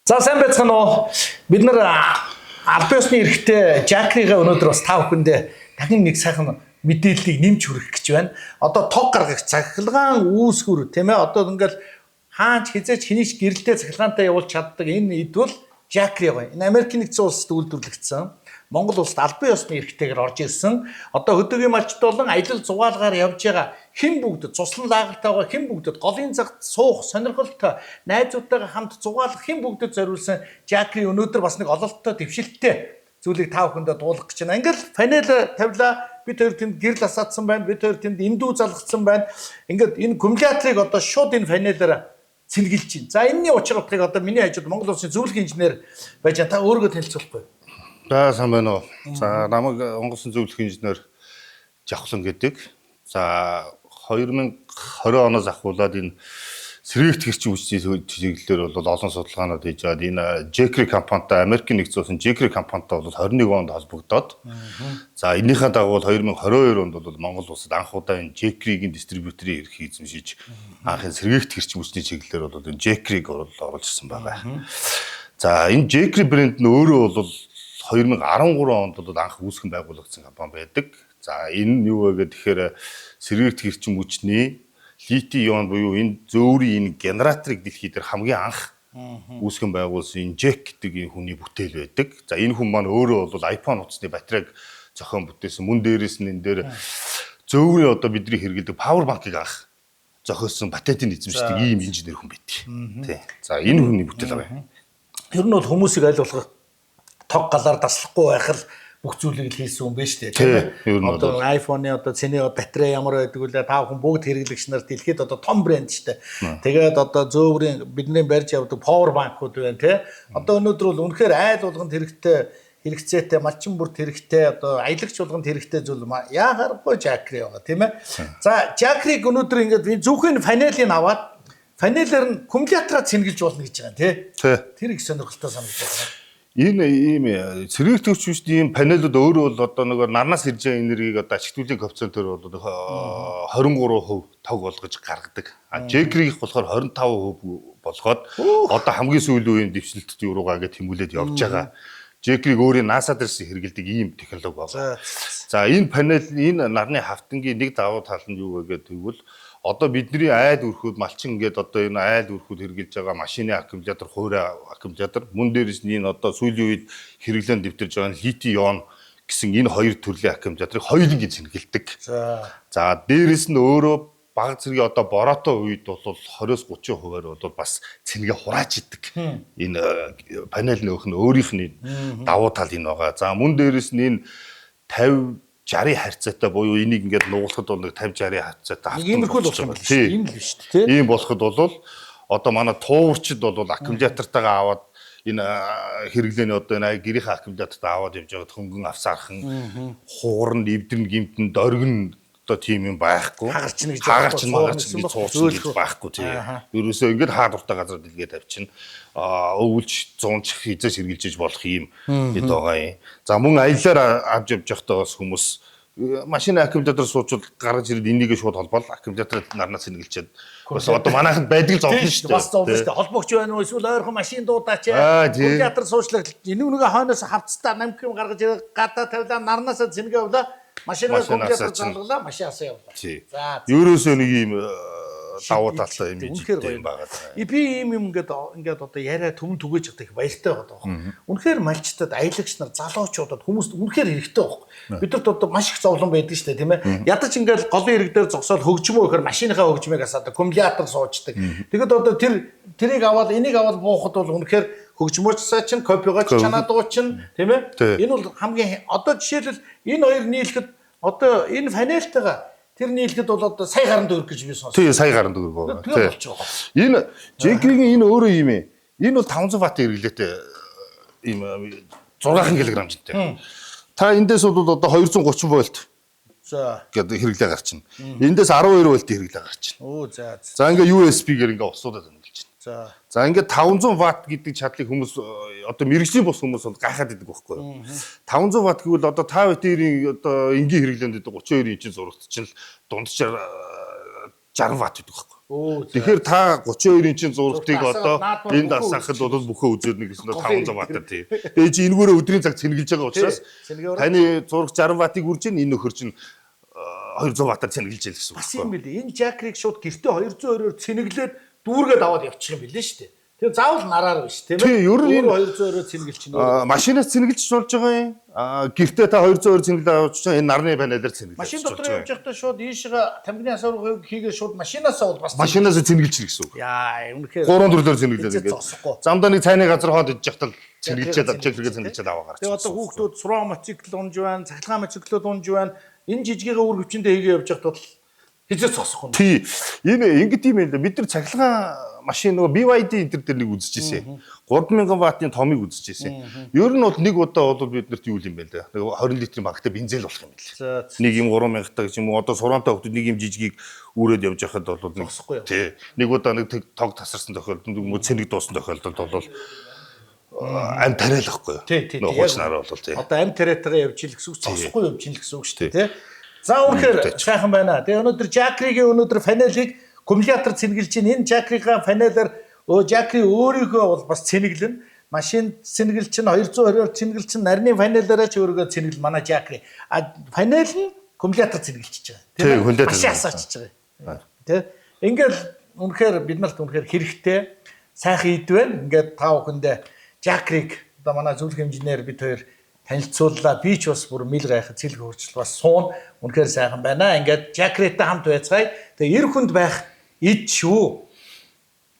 За сайн байцгаана уу. Бид нар албан ёсны эрхтэй Жакрига өнөөдөр бас та бүхэндээ дахин нэг сайхан мэдээллийг нэмж хүргэх гэж байна. Одоо тог гаргах цахилгаан үүсгүр тийм ээ. Одоо ингээл хаач хизээч хинийч гэрэлтэй цахилгаантай явуулж чаддаг энэ эд бол Жакрига. Энэ Америкийн нэгдсэн улсад үйлдвэрлэгдсэн. Монгол улсад албан ёсны эрхтэйгээр орж ирсэн. Одоо хөдөөгийн малчд болон аялал зугаалгаар явж байгаа хэн бүгд цуслан лагертайгаа хэн бүгд голын цагт суух сонирхолтой найзуудтайгаа хамт зугаалах хэн бүгдэд зориулсан Жакри өнөөдөр бас нэг ололттой дэвшилттэй зүйлийг та бүхэндээ дуулах гэж байна. Ингээл панел тавилаа. Бид хоёр тэнд гэрэл асаадсан байна. Бид хоёр тэнд эндүү залгацсан байна. Ингээд энэ кумулаторыг одоо шууд энэ панелаар цэнгэлж чинь. За энэний учир утгыг одоо миний хажууд Монгол улсын зөвлөх инженер байж та өөргөө танилцуулахгүй. За сайн байна уу. За намайг Монгол Улсын зөвлөх инженер Жавхлан гэдэг. За 2020 оноос ахуулаад энэ сэргээгт хэрчим хүчний чиглэлээр бол олон судалгаанууд хийж байгаа. Энэ Jacri компанитай Америкийн нэгдсэн улсын Jacri компанитай бол 21 онд холбогдоод за энийхээ дагуу 2022 онд бол Монгол улсад анх удаа энэ Jacri-гийн дистрибьюторын эрхийг эзэмшиж анхын сэргээгт хэрчим хүчний чиглэлээр бол энэ Jacri-г оруулж ирсэн байгаа. За энэ Jacri брэнд нь өөрөө бол 2013 онд бол анх үүсгэн байгуулагдсан компани байдаг. За энэ нь юу вэ гэхээр сэргээгт хэрчим хүчний литий ион буюу энэ зөөврийн энэ генераторыг дэлхийд дээр хамгийн анх үүсгэн байгуулсан энэ Jack гэдэг энэ хүний бүтээл байдаг. За энэ хүн маань өөрөө бол iPhone утасны батарейг зохион бүтээсэн. Мөн дээрээс нь энэ дээр зөөврийн одоо бидний хэрэглэдэг power bank-ыг анх зохиосон патентын эзэмшдэг ийм инженер хүн байдаг. Тий. За энэ хүний бүтээл байгаа. Ер нь бол хүмүүсийг аль болох тог галаар таслахгүй байх л бүх зүйлийг хийсэн юм байна шүү дээ. Тийм ээ. Одоо iPhone-ы одоо цэний батарей ямар байдаг вэ? Та бүхэн бүгд хэрэглэгч нар дэлхийд одоо том брэнд шүү дээ. Тэгээд одоо зөөврийн бидний барьж явдаг power bank-ууд байна тий. Одоо өнөөдөр бол үнэхээр айл болгонд хэрэгцээтэй малчин бүрт хэрэгтэй одоо аялагч болгонд хэрэгтэй зүйл яахааргүй Jacri байгаа тийм ээ. За Jacri-г өнөөдөр ингээд зөвхөн панелыг аваад панелээр нь кумулатораа цэнгэлж болно гэж байгаа тий. Тэр их сонирхолтой санагдаж байна. Энэ ийм сэргээгт хүчний ийм панелууд өөрөө бол одоо нэг нарнаас ирж байгаа энергийг одоо ашиглуулын коэффициентээр бол 23% тог болгож гаргадаг. Jacri-ийнх болохоор 25% болгоод одоо хамгийн сүүлийн үеийн дэвшилтэд юуруугаа ингэ тэмүүлээд явж байгаа. Jacri-г өөрийн NASA дээрс хэрэгэлдэг ийм технологи байна. За энэ панел энэ нарны хавтангийн нэг давуу тал нь юу вэ гэвэл одоо бидний айл өрхөд малчин ингээд одоо энэ айл өрхөд хэрэгжилж байгаа машины аккумулятор, хуурай аккумулятор, мөн дээрээс нь энэ одоо сүүлийн үед хэрэглэн дэвтэрж байгаа литий ион гэсэн энэ хоёр төрлийн аккумуляторыг хоёулангийн цэнгэлдэг. За дээрээс нь өөрөө бага зэргийн одоо бороотой үед бол 20-30% бол бас цэнгээ хурааж идэг. Энэ панел нөөх нь өөрийнх нь давуу тал энэ байгаа. За мөн дээрээс нь энэ 50-60 харьцаатай буюу энийг ингээд нугалахад бол нэг 50-60 харьцаатай иймэрхүү л болох юм байна шүү дээ. Энэ л биш үү? Ийм болоход бол одоо манай туурчид бол аккумулятортойгоо аваад энэ хэрэглээний одоо энэ гэрийн аккумулятортой аваад явж байгаа хөнгөн авсаархан хуурн эвдэрн гимтэн дөргөн одоо тийм юм байхгүй. Хагарч нэг цуурч байхгүй тийм. Ерөөсөө ингээд хаа дуртай газар дэлгээд авчин өвөлж 100 чих хизээс хэрглэж болох юм хэд байгаа юм. За мөн аяллаар авч явж байхдаа бас хүмүүс машины аккумулятор суучвал гаргаж ирээд энийгээ шууд холбоол аккумуляторыг нарнаас сэнгэлчээд бас одоо манайхад байдаг зовлон шүү дээ. Бас зовлон шүү дээ. Холбогч байна уу эсвэл ойрхон машин дуудаач. Аккумулятор суучлах энүүнийгээ хойноос хавцтай намх юм гаргаж ирээд гадаа тавилаа нарнаас сэнгээ явлаа. Машинаа аккумулятор залглаа, машинасаа явлаа. За ерөөсөө нэг юм давуу талтай юм юм байгаа. Би ийм юм ингээд одоо яриа төмөн түгэж чадах их баяртай байгаа даа. Үнэхээр малчтад аялагч нар залуучуудад хүмүүст үнэхээр хэрэгтэй байхгүй. Бидэрт одоо маш их зовлон байдаг шүү дээ тийм ээ. Ядаж ингээд голын ирэг дээр зогсоод хөгжмөө гэхээр машиныхаа хөгжмийг асаадаг, кумулятор суучдаг. Тэгэд одоо тэрийг аваад энийг аваад буухад бол үнэхээр хөгжмөөчсаа чинь копигооч чанаа дуучин тийм ээ. Энэ бол хамгийн одоо жишээлбэл энэ хоёр нийлэхэд одоо энэ панельтайгаа тэр нийлэхэд бол одоо сая гаруй төгрөг гэж би сонсон. Тий, сая гаруй төгрөг байгаа. Энэ Jacri-гийн энэ өөрөө юм ээ. Энэ бол 500 ваттын хэрэглээтэй ийм 6 кг-тэй. Та эндээс бол одоо 230 вольт. За гэдэг хэрэглээ гарчна. Эндээс 12 вольтын хэрэглээ гарчна. Оо за. За ингээ USB-гээр ингээ усуудад хөндлөж байна. За ингээ 500 ватт гэдэг чадлыг хүмүүс одоо мэрэгжлийн бус хүмүүс бол гайхаад байдаг байхгүй юу? 500 ватт гэвэл одоо та бүхэн одоо энгийн хэрэглээнд 32 инчийн зурагт чинь дундчаар 60 ватт гэдэг байхгүй юу? Тэгэхээр та 32 инчийн зургатыг одоо наадмаар энэ бүхэн дасахад бол бүхэн үзэрнэ гэсэн нь Голын 500 ваттаар тий. Тэгээ чи энэгээрээ өдрийн цаг цэнгэлж байгаа учраас цэнгээр таны зураг 60 ваттыг үрж ийн энэ нөхөр чинь 200 ваттаар цэнгэлж ял гэсэн үг. Бас юм билээ. Энэ жакрыг шууд гэртээ 220-оор цэнэглээд дүүргээд аваад явчих юм билээ шүү дээ. Тэгээ заавал нараар биш тийм ээ. Тий, ер нь 220-оор цэнгэлж чинь. Машинаас цэнгэлж болж байгаа юм. Гэртээ та 220 цэнгэлээ авч чинь энэ нарны панелаар цэнгэлж. Машин дотор явж байхдаа шууд ийшээ тамгины асуургыг хийгээ шууд машинаасаа бол бас Машинаас цэнгэлж гэсэн үг. яа үнэхээр Гурван төрлөөр цэнгэлээд Эцэг ингээд. зогсохгүй. Замдаа нэг цайны газар хоод идэж явахдаа цэнгэлжээд чекргээ цэнгэлжээд аваа гарч. Тэгээ одоо хүүхдүүд сураа мотоцикл унж байна, цахилгаан мотоциклүүд унж байна. Энэ жижигхэн үр хүчиндээ хийгээ явж байхдаа бол хизээ зогсохгүй. Тий. Энэ ингэт юм байл да. Бид нар цахилгаан машин нөгөө BYD энэ төр дээр нэг үзчихсэн. 3000 ваттын томыг үзчихсэн. Ер нь бол нэг удаа бол биднэрт юу юм бэ да. 20 литрийн багтай бензин болох юм байл. Нэг юм 3000 таг юм уу одоо сураантай хөлтөд нэг юм жижигийг үрээд явж байхад бол нэг тий. Нэг удаа нэг тог тасарсан тохиолдолд нэг цэник дуусан тохиолдолд бол ам тариалахгүй. Тий. Хуучнаар бол тий. Одоо ам тариатайгаа явж ил гэсэн үг зогсохгүй явж ил гэсэн үг шүү дээ тий. За үнэхээр сайхан байна. Тэгээ өнөөдөр жакригийн өнөөдөр панелыг аккумулятор цэнгэлж чинь энэ жакрига панелаар жакри өөрийгөө бол бас цэнэглэн машин цэнгэлж чинь 220-оор цэнгэлж чинь нарны панелаараа ч өөрийгөө цэнэгэл манай жакри. Панел нь аккумулятор цэнгэлж байгаа. Тийм машин асаачж байгаа. Тэ. Ингээл үнэхээр бид нарт үнэхээр хэрэгтэй сайхан ид байна. Ингээд та бүхэндээ жакриг одоо манай зөвлөх инженер бид хоёр танилцууллаа. Би ч бас бүр мэл гайхад цэлэг хурцл бас суун үнэхээр сайхан байна. Ингээд жакритай хамт байцгаая. Тэгээ эр хүнд байх ид шүү.